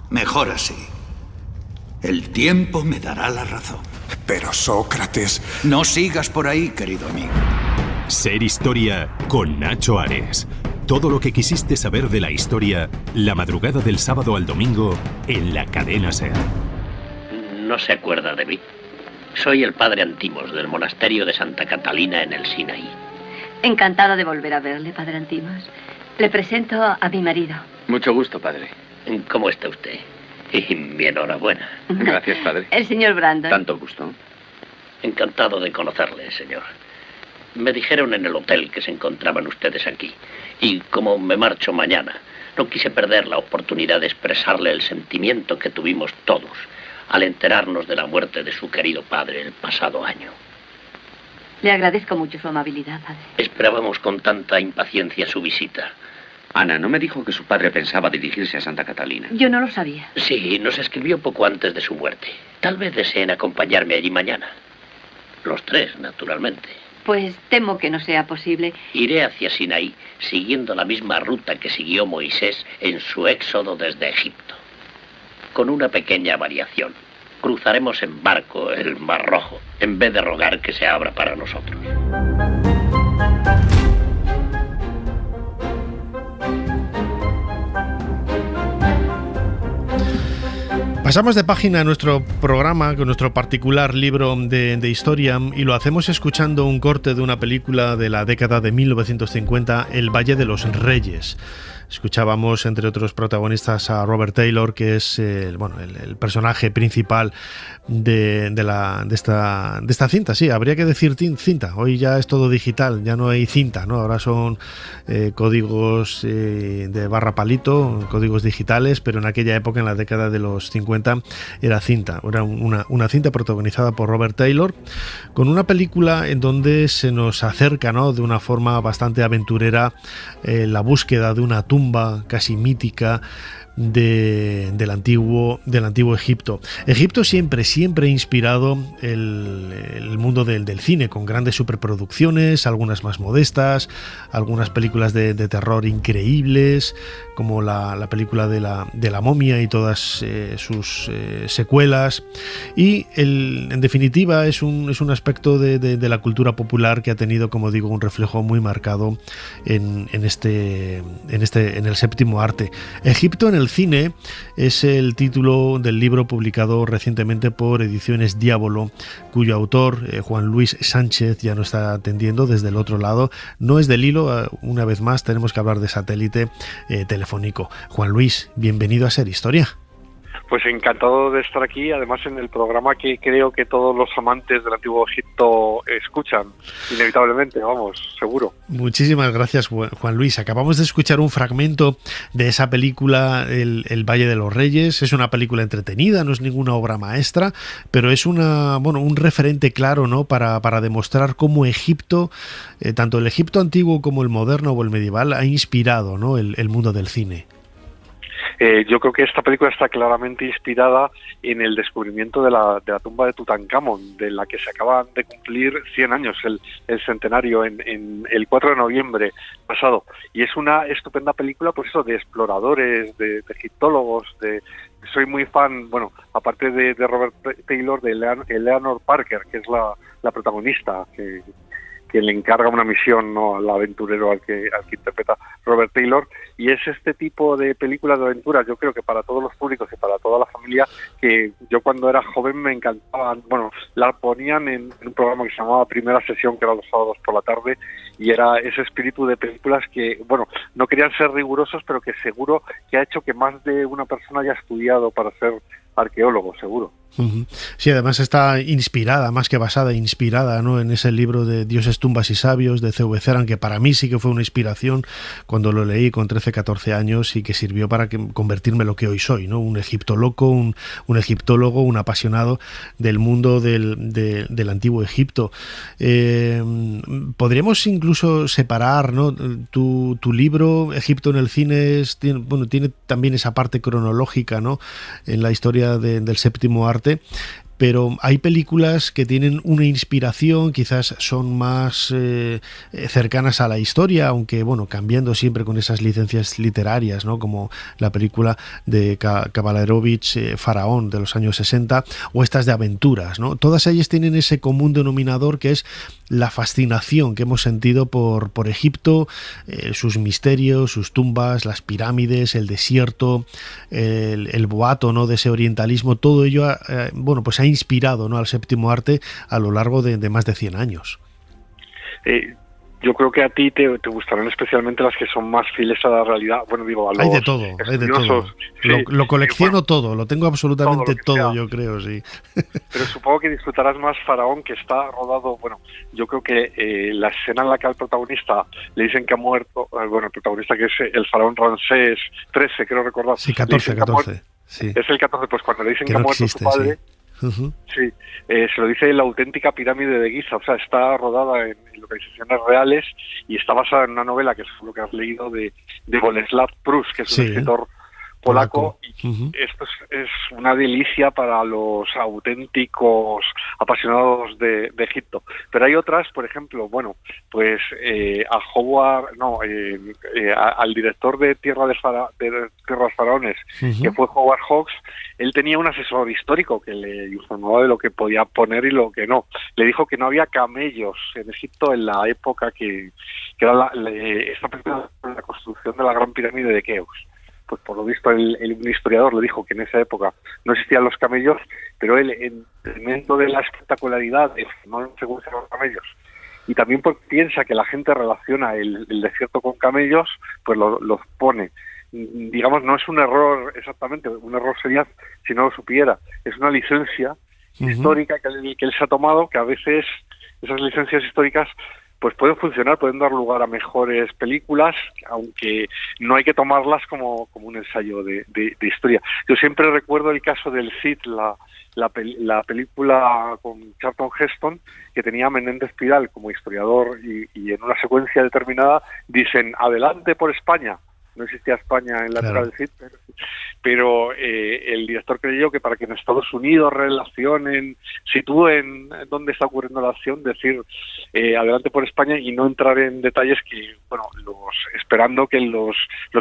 Mejor así. El tiempo me dará la razón. Pero Sócrates... No sigas por ahí, querido amigo. Ser Historia con Nacho Ares. Todo lo que quisiste saber de la historia, la madrugada del sábado al domingo, en la cadena SER. No se acuerda de mí. Soy el padre Antimos del monasterio de Santa Catalina en el Sinaí. Encantada de volver a verle, padre Antimos. Le presento a mi marido. Mucho gusto, padre. ¿Cómo está usted? Y mi enhorabuena. Gracias, padre. El señor Brandon. Tanto gusto. Encantado de conocerle, señor. Me dijeron en el hotel que se encontraban ustedes aquí. Y como me marcho mañana, no quise perder la oportunidad de expresarle el sentimiento que tuvimos todos al enterarnos de la muerte de su querido padre el pasado año. Le agradezco mucho su amabilidad, padre. Esperábamos con tanta impaciencia su visita. Ana, ¿no me dijo que su padre pensaba dirigirse a Santa Catalina? Yo no lo sabía. Sí, nos escribió poco antes de su muerte. Tal vez deseen acompañarme allí mañana. Los 3, naturalmente. Pues temo que no sea posible. Iré hacia Sinaí, siguiendo la misma ruta que siguió Moisés en su éxodo desde Egipto. Con una pequeña variación. Cruzaremos en barco el Mar Rojo, en vez de rogar que se abra para nosotros. Pasamos de página a nuestro programa con nuestro particular libro de historia y lo hacemos escuchando un corte de una película de la década de 1950, El Valle de los Reyes. Escuchábamos, entre otros protagonistas, a Robert Taylor, que es el personaje principal de esta cinta. Sí, habría que decir cinta. Hoy ya es todo digital, ya no hay cinta, ¿no? Ahora son códigos de barra palito, códigos digitales, pero en aquella época, en la década de los 50, era cinta. Era una cinta protagonizada por Robert Taylor, con una película en donde se nos acerca, ¿no?, de una forma bastante aventurera la búsqueda de una tumba casi mítica del antiguo Egipto. Egipto siempre ha inspirado el mundo del cine, con grandes superproducciones, algunas más modestas, algunas películas de terror increíbles, como la película de la momia y todas sus secuelas, y en definitiva es un aspecto de la cultura popular que ha tenido, como digo, un reflejo muy marcado en el séptimo arte. Egipto en el cine es el título del libro publicado recientemente por Ediciones Diávolo, cuyo autor, Juan Luis Sánchez, ya nos está atendiendo desde el otro lado. No es del hilo, una vez más tenemos que hablar de satélite telefónico. Juan Luis, bienvenido a Ser Historia. Pues encantado de estar aquí, además en el programa que creo que todos los amantes del Antiguo Egipto escuchan, inevitablemente, vamos, seguro. Muchísimas gracias, Juan Luis. Acabamos de escuchar un fragmento de esa película, El Valle de los Reyes. Es una película entretenida, no es ninguna obra maestra, pero es un referente claro, ¿no?, para demostrar cómo Egipto, tanto el Egipto antiguo como el moderno o el medieval, ha inspirado, ¿no?, el mundo del cine. Yo creo que esta película está claramente inspirada en el descubrimiento de la tumba de Tutankamón, de la que se acaban de cumplir 100 años, el centenario, en el 4 de noviembre pasado. Y es una estupenda película, pues eso, de exploradores, de egiptólogos, soy muy fan, bueno, aparte de Robert Taylor, de Eleanor Parker, que es la protagonista, que le encarga una misión, ¿no?, al aventurero al que interpreta Robert Taylor, y es este tipo de películas de aventuras, yo creo que para todos los públicos y para toda la familia, que yo cuando era joven me encantaban. Bueno, la ponían en un programa que se llamaba Primera Sesión, que era los sábados por la tarde, y era ese espíritu de películas que, bueno, no querían ser rigurosos, pero que seguro que ha hecho que más de una persona haya estudiado para ser arqueólogo, seguro. Sí, además está inspirada, más que basada, inspirada, ¿no?, en ese libro de Dioses, tumbas y sabios de C.V. Ceran, que para mí sí que fue una inspiración cuando lo leí con 13-14 años y que sirvió para convertirme en lo que hoy soy, ¿no?, un egiptoloco, un egiptólogo, un apasionado del mundo del antiguo Egipto. Podríamos incluso separar, ¿no?, tu libro Egipto en el cine tiene también esa parte cronológica, ¿no?, en la historia del séptimo arte, pero hay películas que tienen una inspiración, quizás son más cercanas a la historia, aunque bueno, cambiando siempre con esas licencias literarias, ¿no?, como la película de Kabalevich, Faraón, de los años 60, o estas de aventuras, ¿no? Todas ellas tienen ese común denominador que es la fascinación que hemos sentido por Egipto, sus misterios, sus tumbas, las pirámides, el desierto, el boato, ¿no?, de ese orientalismo. Todo ello pues ha inspirado, ¿no?, al séptimo arte a lo largo de más de 100 años. Yo creo que a ti te gustarán especialmente las que son más fieles a la realidad. Bueno, digo, a los hay de todo. Sí, lo colecciono todo, lo tengo absolutamente todo, yo creo, sí. Pero supongo que disfrutarás más Faraón, que está rodado, bueno, yo creo que la escena en la que al protagonista le dicen que ha muerto, el protagonista, que es el faraón Ramsés XIII, creo recordar. Sí, 14. Sí. Es el 14, pues cuando le dicen que ha muerto su padre... Sí, se lo dice la auténtica pirámide de Giza, o sea, está rodada en localizaciones reales y está basada en una novela que es lo que has leído de Boleslav Prus, que es un escritor polaco. Y esto es una delicia para los auténticos apasionados de Egipto. Pero hay otras, por ejemplo, pues a Howard, al director de Tierras Faraones, que fue Howard Hawks, él tenía un asesor histórico que le informaba de lo que podía poner y lo que no. Le dijo que no había camellos en Egipto en la época que era la construcción de la Gran Pirámide de Keops. Pues por lo visto un historiador le dijo que en esa época no existían los camellos, pero él, en detrimento de la espectacularidad, no se usan los camellos, y también porque piensa que la gente relaciona el desierto con camellos, pues los pone. Digamos, no es un error exactamente, un error sería si no lo supiera, es una licencia histórica que él se ha tomado, que a veces esas licencias históricas pues pueden funcionar, pueden dar lugar a mejores películas, aunque no hay que tomarlas como un ensayo de historia. Yo siempre recuerdo el caso del Cid, la película con Charlton Heston, que tenía a Menéndez Pidal como historiador y en una secuencia determinada dicen, adelante por España. No existía España en la época del Cid, pero el director creyó que para que en Estados Unidos sitúen dónde está ocurriendo la acción, decir adelante por España y no entrar en detalles que, esperando que los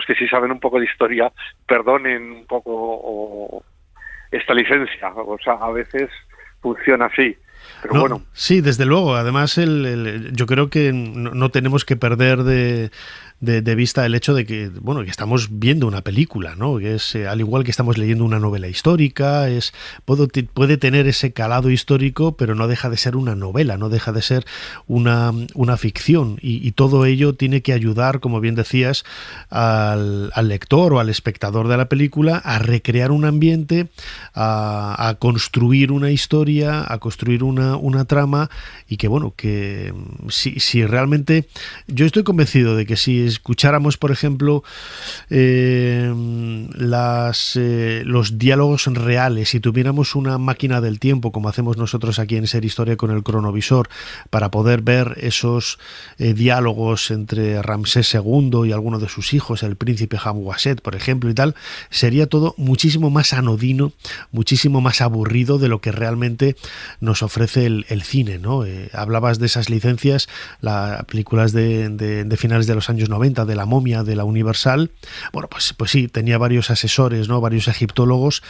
que sí saben un poco de historia perdonen un poco esta licencia. O sea, a veces funciona así. Pero sí, desde luego. Además, yo creo que no tenemos que perder de vista el hecho de que que estamos viendo una película, ¿no? Que es al igual que estamos leyendo una novela histórica, puede tener ese calado histórico, pero no deja de ser una novela, no deja de ser una ficción, y todo ello tiene que ayudar, como bien decías, al lector o al espectador de la película a recrear un ambiente, a construir una historia, a construir una trama, y que si realmente, yo estoy convencido de que si escucháramos, por ejemplo, los diálogos reales, si tuviéramos una máquina del tiempo, como hacemos nosotros aquí en Ser Historia con el cronovisor, para poder ver esos diálogos entre Ramsés II y alguno de sus hijos, el príncipe Hamwaset, por ejemplo, y tal, sería todo muchísimo más anodino, muchísimo más aburrido de lo que realmente nos ofrece el cine, ¿no? Hablabas de esas licencias, las películas de finales de los años 90, de La Momia, de la Universal. Pues sí, tenía varios asesores, ¿no? Varios egiptólogos,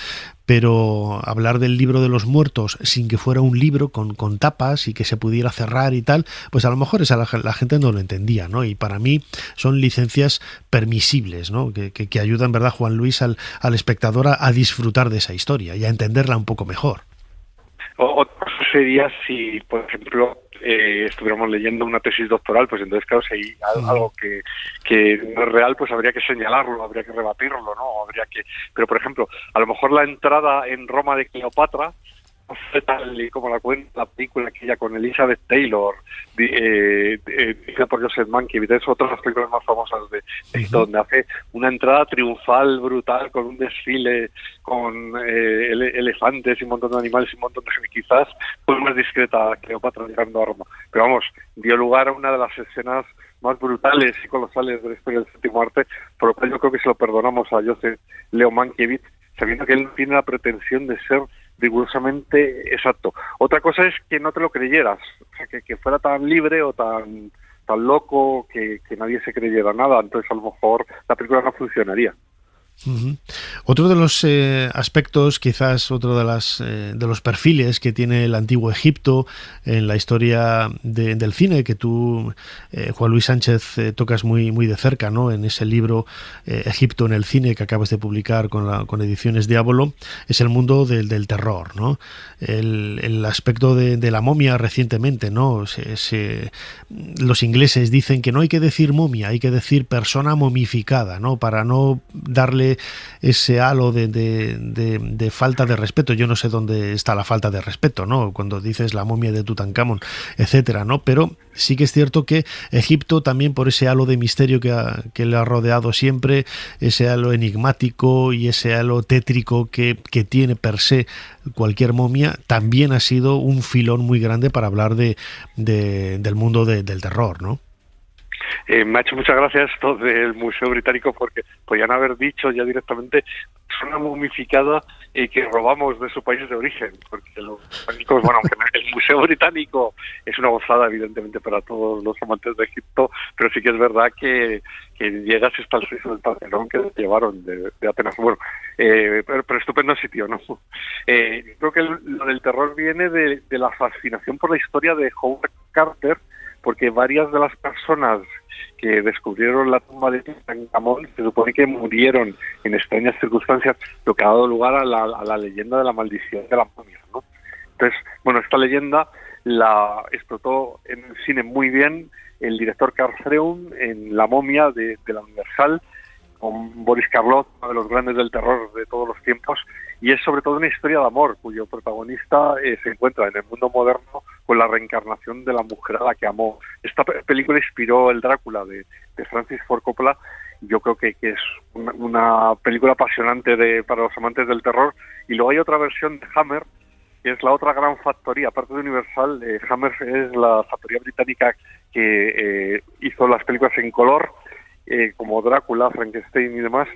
pero hablar del libro de los muertos sin que fuera un libro con tapas y que se pudiera cerrar y tal, pues a lo mejor la gente no lo entendía, ¿no? Y para mí son licencias permisibles, ¿no? Que ayudan, ¿verdad, Juan Luis, al espectador a disfrutar de esa historia y a entenderla un poco mejor. Otra cosa sería si, por ejemplo, estuviéramos leyendo una tesis doctoral, pues entonces, claro, si hay algo que no es real, pues habría que señalarlo, habría que rebatirlo, ¿no? Pero, por ejemplo, a lo mejor la entrada en Roma de Cleopatra no fue tal y como la cuenta la película aquella con Elizabeth Taylor, dirigida por Joseph Mankiewicz, es otra de las películas más famosas de donde hace una entrada triunfal, brutal, con un desfile, con elefantes y un montón de animales y un montón de gente. Quizás fue más discreta Cleopatra llegando a Roma, pero vamos, dio lugar a una de las escenas más brutales y colosales de la historia del séptimo arte, por lo cual yo creo que se lo perdonamos a Joseph Leo Mankiewicz, sabiendo que él no tiene la pretensión de ser rigurosamente exacto. Otra cosa es que no te lo creyeras, o sea, que fuera tan libre o tan loco que nadie se creyera nada, entonces a lo mejor la película no funcionaría. Otro de los aspectos, quizás otro de los perfiles que tiene el antiguo Egipto en la historia del cine, que tú, Juan Luis Sánchez, tocas muy de cerca, ¿no? En ese libro Egipto en el cine que acabas de publicar con Ediciones Diabolo, es el mundo del terror, ¿no? El aspecto de la momia recientemente, ¿no? Los ingleses dicen que no hay que decir momia, hay que decir persona momificada, ¿no? Para no darle ese halo de falta de respeto. Yo no sé dónde está la falta de respeto, ¿no? Cuando dices la momia de Tutankamón, etcétera, ¿no? Pero sí que es cierto que Egipto, también por ese halo de misterio que le ha rodeado siempre, ese halo enigmático y ese halo tétrico que tiene per se cualquier momia, también ha sido un filón muy grande para hablar del mundo del terror, ¿no? Me ha hecho muchas gracias esto del Museo Británico, porque podían haber dicho ya directamente zona momificada que robamos de su país de origen, porque los británicos, bueno, aunque el Museo Británico es una gozada evidentemente para todos los amantes de Egipto, pero sí que es verdad que llegas hasta el friso del Partenón que llevaron de Atenas. Bueno, pero estupendo sitio, ¿no? Creo que lo del terror viene de la fascinación por la historia de Howard Carter, porque varias de las personas que descubrieron la tumba de Tutankamón se supone que murieron en extrañas circunstancias, lo que ha dado lugar a la leyenda de la maldición de la momia, ¿no? Entonces, bueno, esta leyenda la explotó en el cine muy bien el director Carl Freund en La momia de la Universal, con Boris Karloff, uno de los grandes del terror de todos los tiempos, y es sobre todo una historia de amor, cuyo protagonista se encuentra en el mundo moderno con la reencarnación de la mujer a la que amó. Esta película inspiró el Drácula de Francis Ford Coppola, y yo creo que es una película apasionante para los amantes del terror. Y luego hay otra versión de Hammer, que es la otra gran factoría, aparte de Universal. Hammer es la factoría británica que hizo las películas en color, como Drácula, Frankenstein y demás,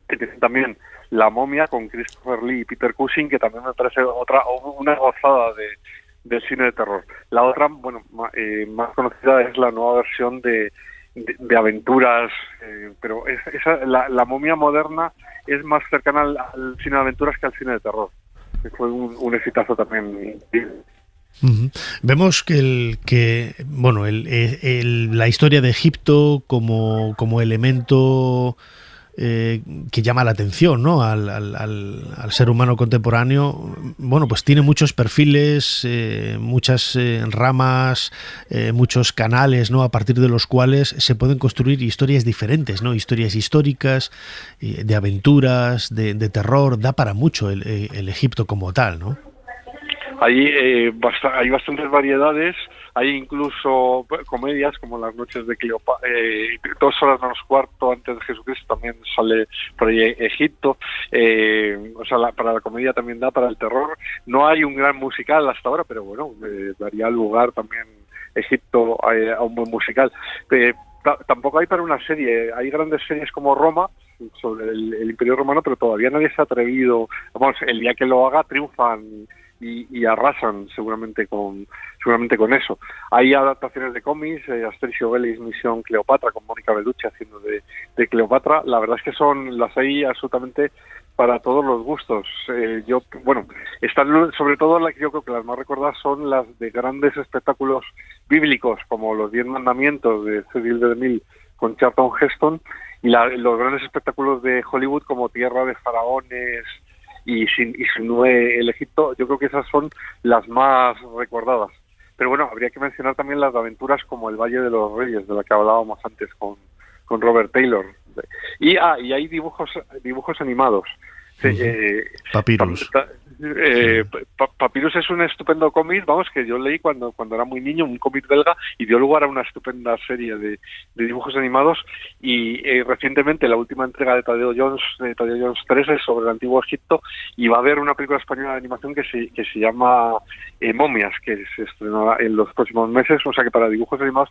que tienen también La momia con Christopher Lee y Peter Cushing, que también me parece una gozada del cine de terror. La otra, bueno, más conocida es la nueva versión de aventuras, pero la momia moderna es más cercana al cine de aventuras que al cine de terror. Fue un exitazo también. Uh-huh. Vemos que la historia de Egipto como elemento que llama la atención, ¿no? al ser humano contemporáneo, bueno, pues tiene muchos perfiles, muchas ramas, muchos canales, ¿no? A partir de los cuales se pueden construir historias diferentes, ¿no? Historias históricas, de aventuras, de terror. Da para mucho el Egipto como tal, ¿no? Hay bastantes variedades. Hay incluso comedias como Las noches de Cleopatra, 2 horas menos cuarto antes de Jesucristo, también sale por ahí Egipto. Para la comedia también da, para el terror. No hay un gran musical hasta ahora, pero bueno, daría lugar también Egipto a un buen musical. Tampoco hay para una serie. Hay grandes series como Roma, sobre el Imperio Romano, pero todavía nadie se ha atrevido. Vamos, el día que lo haga triunfan y arrasan seguramente con eso. Hay adaptaciones de cómics, Asterix y Obelix, Misión Cleopatra, con Mónica Bellucci haciendo de Cleopatra. La verdad es que las hay absolutamente para todos los gustos. Están sobre todo, yo creo que las más recordadas son las de grandes espectáculos bíblicos, como Los 10 mandamientos de Cecil B. DeMille con Charlton Heston, y los grandes espectáculos de Hollywood como Tierra de Faraones y Sinué, el Egipto. Yo creo que esas son las más recordadas. Pero bueno, habría que mencionar también las aventuras como El Valle de los Reyes, de la que hablábamos antes con Robert Taylor. Y hay dibujos animados. Papyrus. Papyrus es un estupendo cómic, vamos, que yo leí cuando era muy niño, un cómic belga, y dio lugar a una estupenda serie de dibujos animados. Y recientemente la última entrega de Tadeo Jones 3 es sobre el antiguo Egipto, y va a haber una película española de animación que se llama Momias, que se estrenará en los próximos meses. O sea que para dibujos animados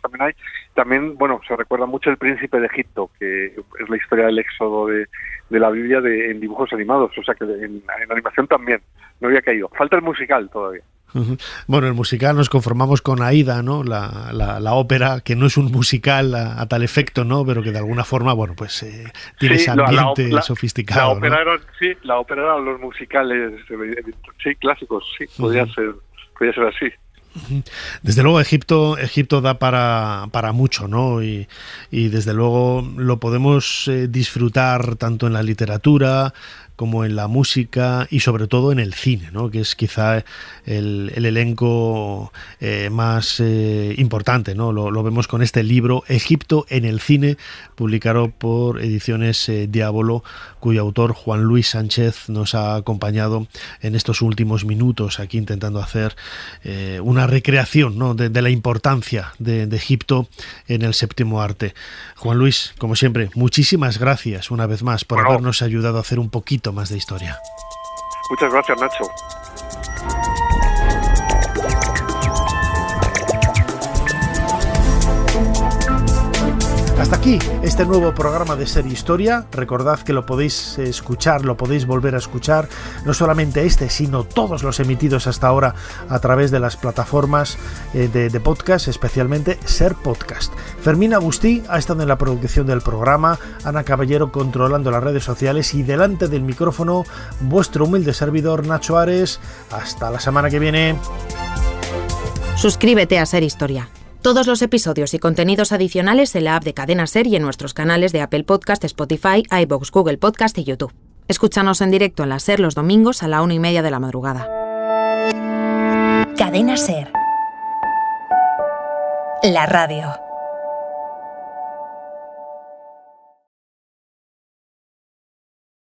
también bueno, se recuerda mucho El Príncipe de Egipto, que es la historia del éxodo de la Biblia en dibujos animados. O sea que en animación también no había caído. Falta el musical todavía. Bueno, el musical nos conformamos con Aida, ¿no? La ópera, que no es un musical a tal efecto, ¿no? Pero que de alguna forma, bueno, pues tiene ese ambiente sofisticado. La ópera eran los musicales, clásicos, podría ser así. Desde luego Egipto da para mucho, ¿no? Y desde luego lo podemos disfrutar tanto en la literatura como en la música y sobre todo en el cine, ¿no? Que es quizá el elenco más importante, ¿no? Lo vemos con este libro Egipto en el cine, publicado por Ediciones Diabolo, cuyo autor Juan Luis Sánchez nos ha acompañado en estos últimos minutos aquí intentando hacer una recreación, ¿no? de la importancia de Egipto en el séptimo arte. Juan Luis, como siempre, muchísimas gracias una vez más por habernos ayudado a hacer un poquito más de historia. Muchas gracias, Nacho. Hasta aquí este nuevo programa de Ser Historia. Recordad que lo podéis escuchar, lo podéis volver a escuchar, no solamente este, sino todos los emitidos hasta ahora a través de las plataformas de podcast, especialmente Ser Podcast. Fermín Agustí ha estado en la producción del programa, Ana Caballero controlando las redes sociales y delante del micrófono vuestro humilde servidor Nacho Ares. Hasta la semana que viene. Suscríbete a Ser Historia. Todos los episodios y contenidos adicionales en la app de Cadena Ser y en nuestros canales de Apple Podcast, Spotify, iVoox, Google Podcast y YouTube. Escúchanos en directo en la Ser los domingos a la 1:30 de la madrugada. Cadena Ser. La radio.